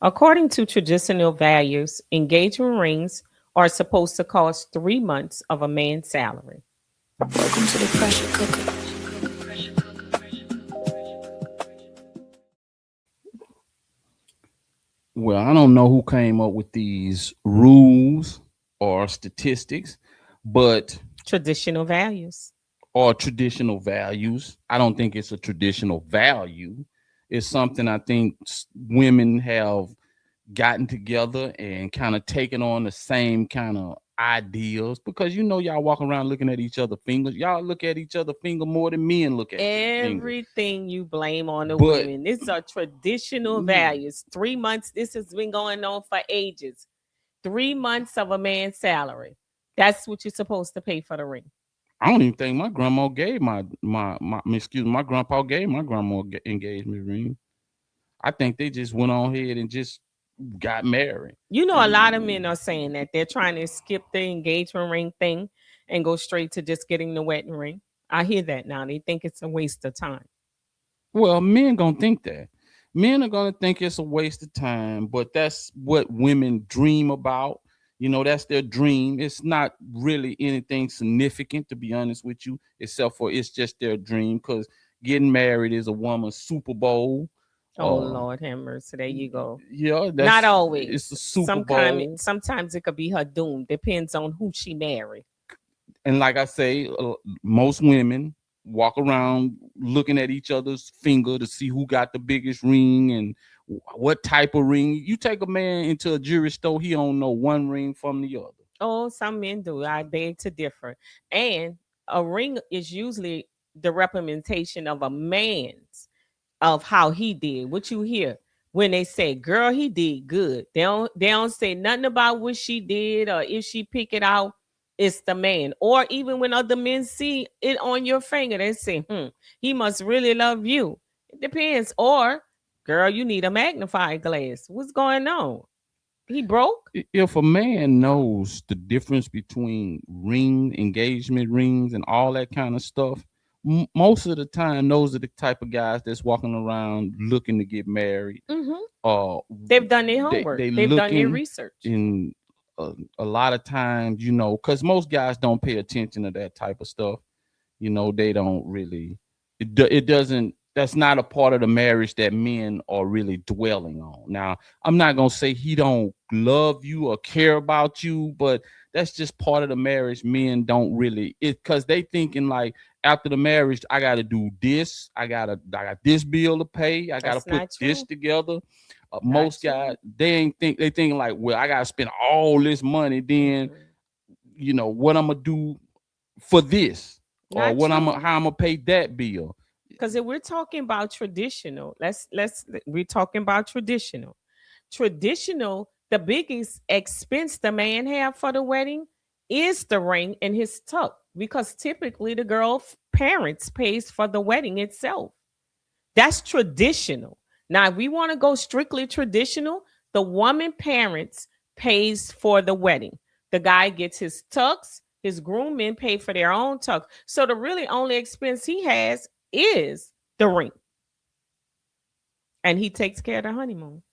According to traditional values, engagement rings are supposed to cost 3 months of a man's salary. Welcome to the pressure cooker. Well, I don't know who came up with these rules or statistics, but Traditional values. or traditional values. I don't think it's a traditional value. It's something I think women have gotten together and kind of taken on the same kind of ideals because y'all walk around looking at each other fingers. Y'all look at each other finger more than men look at their finger. Everything you blame on the But women. These are traditional values. 3 months. This has been going on for ages. 3 months of a man's salary. That's what you're supposed to pay for the ring. I don't even think my grandma gave my grandpa gave my grandma engagement ring. I think they just went on ahead and just got married. You know, a lot of men are saying that they're trying to skip the engagement ring thing and go straight to just getting the wedding ring. I hear that now. They think it's a waste of time. Well, men gonna think that. Men are gonna think it's a waste of time, but that's what women dream about. That's their dream. It's not really anything significant, to be honest with you, except for it's just their dream. Because getting married is a woman's Super Bowl. Oh Lord have mercy. There you go. Yeah, not always. It's a Super Bowl. Sometimes it could be her doom. Depends on who she married. And like I say, most women walk around looking at each other's finger to see who got the biggest ring and what type of ring. You take a man into a jewelry store, he don't know one ring from the other. Oh, some men do. I beg to differ. And a ring is usually the representation of a man's of how he did. What you hear when they say, "Girl, he did good." They don't say nothing about what she did or if she pick it out. It's the man. Or even when other men see it on your finger, they say, he must really love you. It depends. Or, girl, you need a magnifying glass. What's going on? He broke? If a man knows the difference between engagement rings, and all that kind of stuff, most of the time, those are the type of guys that's walking around looking to get married. They've done their homework. They've done their research. In a lot of times, because most guys don't pay attention to that type of stuff. They don't really. It doesn't. That's not a part of the marriage that men are really dwelling on. Now, I'm not gonna say he don't love you or care about you, but that's just part of the marriage. Men don't really because they thinking like after the marriage, I got to do this. I got this bill to pay. I got to put this together. Most guys, they thinking like, well, I got to spend all this money. Then, what I'm gonna do for this, or how I'm gonna pay that bill. Because if we're talking about traditional, we're talking about traditional. Traditional, the biggest expense the man have for the wedding is the ring and his tuck, because typically the girl's parents pays for the wedding itself. That's traditional. Now, if we want to go strictly traditional, the woman parents pays for the wedding. The guy gets his tux, his groommen pay for their own tux. So the really only expense he has is the ring. And he takes care of the honeymoon.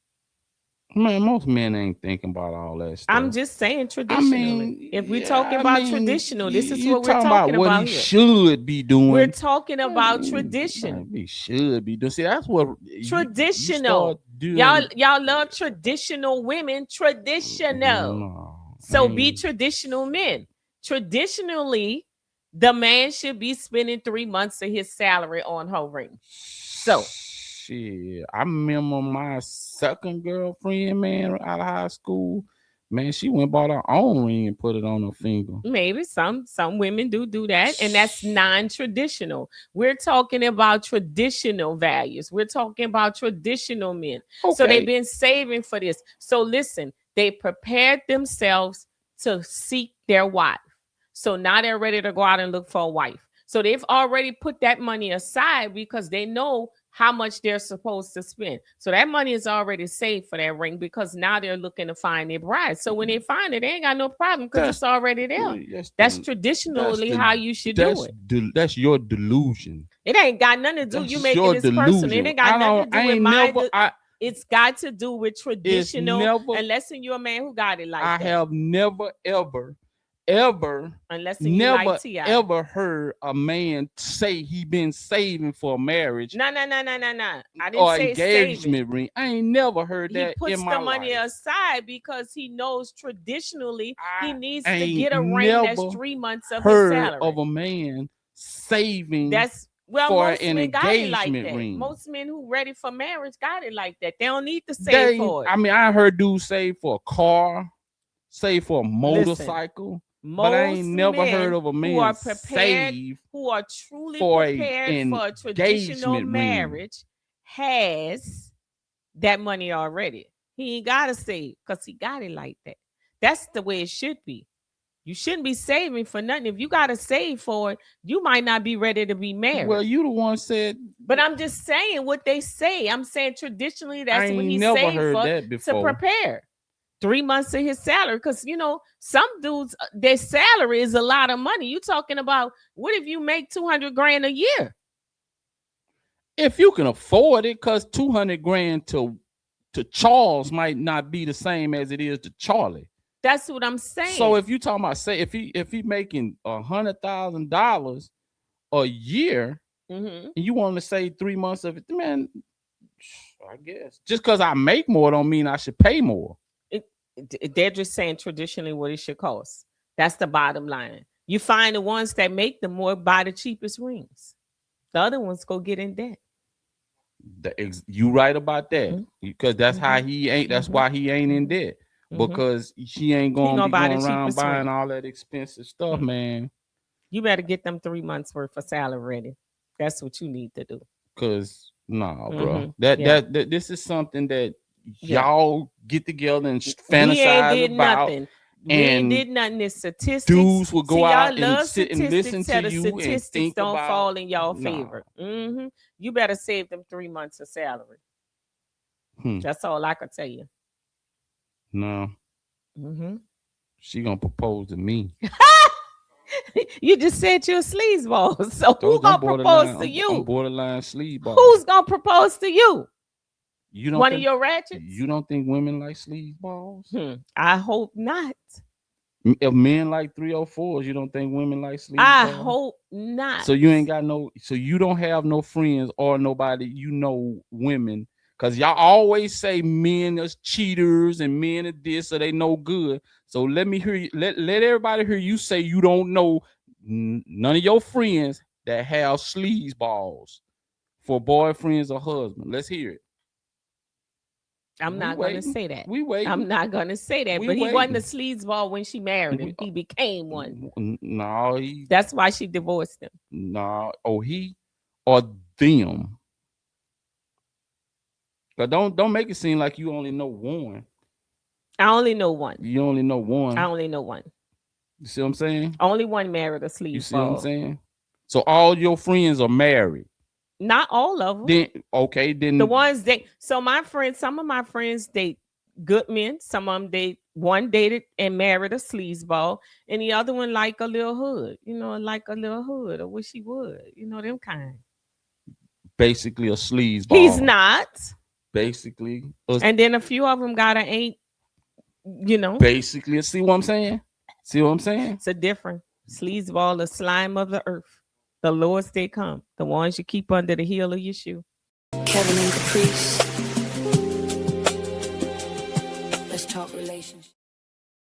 Man, most men ain't thinking about all that stuff. I'm just saying traditionally. If we're talking about traditional, this is what we're talking about what he here. Should be doing. We're talking about tradition. He should be doing. See, that's what traditional. Y'all love traditional women. Traditional. No, so be traditional men. Traditionally, the man should be spending 3 months of his salary on her ring. So shit, I remember my second girlfriend, man, out of high school. Man, she went and bought her own ring and put it on her finger. Maybe some women do that, and that's non-traditional. We're talking about traditional values. We're talking about traditional men. Okay. So they've been saving for this. So listen, they prepared themselves to seek their wife. So now they're ready to go out and look for a wife. So they've already put that money aside because they know how much they're supposed to spend. So that money is already saved for that ring because now they're looking to find their bride. So when they find it, they ain't got no problem because it's already there. That's traditionally how you should do it. That's your delusion. It ain't got nothing to do. You making this personal. It ain't got nothing to do with my. It's got to do with traditional. never- Unless you're a man who got it like I that. have never, ever, Unless you never, like T.I. ever heard a man say he been saving for a marriage No. I didn't or say saving. engagement ring. I ain't never heard He that puts in my the money life. aside because he knows traditionally he needs to ain't get a ring that's never 3 months of his Heard salary. of a man saving That's well, for most an men got it like engagement that. ring. Most men who ready for marriage got it like that. They don't need to save for it. I mean, I heard dudes save for a car, save for a motorcycle, but I ain't never heard of a man who are prepared, save who are truly for prepared for a traditional engagement ring. marriage has that money already. He ain't gotta save because he got it like that. That's the way it should be. You shouldn't be saving for nothing. If you gotta save for it, you might not be ready to be married. Well, you the one said. But I'm just saying what they say. I'm saying traditionally that's what he never saved heard for that before. to prepare. 3 months of his salary, because some dudes, their salary is a lot of money. You talking about what if you make 200 grand a year? If you can afford it, because 200 grand to Charles might not be the same as it is to Charlie. That's what I'm saying. So if you talking about, say, if he making $100,000 a year, and you want to say 3 months of it, man, I guess just because I make more don't mean I should pay more. They're just saying traditionally what it should cost. That's the bottom line. You find the ones that make the more buy the cheapest rings. The other ones go get in debt. You right about that, because that's how he ain't. That's why he ain't in debt, because he ain't gonna be going around buying all that expensive stuff, man. You better get them 3 months worth of salary ready. That's what you need to do. Cause bro, that this is something that y'all get together and fantasize about. Nothing. We ain't did nothing. It's statistics. Dudes will go out and sit and listen to the you statistics and think don't about, fall in y'all favor. You better save them 3 months of salary. That's all I could tell you. No. She gonna propose to me. You just said you're a sleazeball. So who's gonna propose to you? I'm borderline sleazeball. Who's gonna propose to you? You don't One of your ratchets? You don't think women like sleazeballs? I hope not. If men like 304s, you don't think women like sleazeballs? I hope not. So you ain't got so you don't have no friends or nobody women, because y'all always say men are cheaters and men are this, so they no good. So let me hear you. Let everybody hear you say you don't know none of your friends that have sleazeballs for boyfriends or husbands. Let's hear it. I'm not going to say that. We wait. I'm not going to say that. But he wasn't a sleazeball when she married him. He became one. No, that's why she divorced him. No, he or them. But don't make it seem like you only know one. I only know one. You only know one. I only know one. You see what I'm saying? Only one married a sleazeball. You see what I'm saying? So all your friends are married. Not all of them. Then the ones some of my friends date good men. Some of them one dated and married a sleazeball, and the other one like a little hood, like a little hood, or wish he would, them kind. Basically a sleazeball. He's not. Basically. And then a few of them ain't, Basically, see what I'm saying? It's a different sleazeball, the slime of the earth. The lords they come, the ones you keep under the heel of your shoe. Kevin and Caprice. Let's talk relationship.